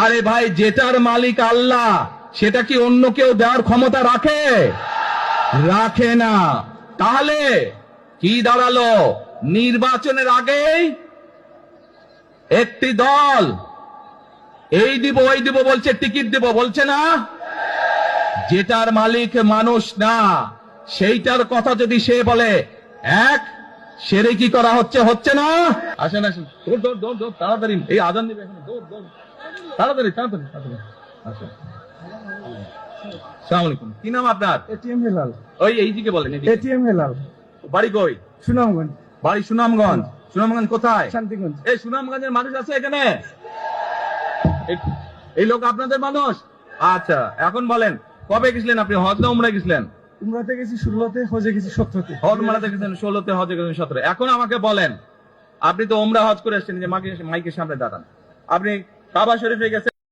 আরে ভাই, যেটার মালিক আল্লাহ সেটা কি অন্য কেউ দেওয়ার ক্ষমতা রাখে? রাখে না। তাহলে কি দাঁড়ালো? নির্বাচনের আগেই একটি দল এই দিব ওই দিব বলছে, টিকিট দিব বলছে না? যেটার মালিক মানুষ না, সেইটার কথা যদি সে বলে, এক সেরে কি করা হচ্ছে? হচ্ছে না? আসেন আসেন, দৌড় দৌড় দৌড় দৌড়, তাড়াতাড়ি, এই আজান দিবে এখন, দৌড় দৌড়, তাড়াতাড়ি তাড়াতাড়ি তাড়াতাড়ি আসেন। আসসালামু আলাইকুম, কি নাম আপনার? এটিএম হেলাল। ওই এইদিকে বলেন, এদিকে। এটিএম হেলাল, বাড়ি কই? সুনামগঞ্জ। বাড়ি সুনামগঞ্জ। সুনামগঞ্জ কোথায়? শান্তিগঞ্জ। এই সুনামগঞ্জের মানুষ আছে এখানে? এই লোক আপনাদের মানুষ? আচ্ছা, এখন বলেন, কবে গেছিলেন আপনি? হজ না উমরা গেছিলেন? উমরাতে গেছি 16তে, হজে গেছি 17তে। হজ মারাতে গেছেন 16তে, হজে গেছেন 17। এখন আমাকে বলেন, আপনি তো উমরা হজ করে এসেছেন, যে মাইকের সামনে দাঁড়ান, আপনি কাবা শরীফে গেছেন।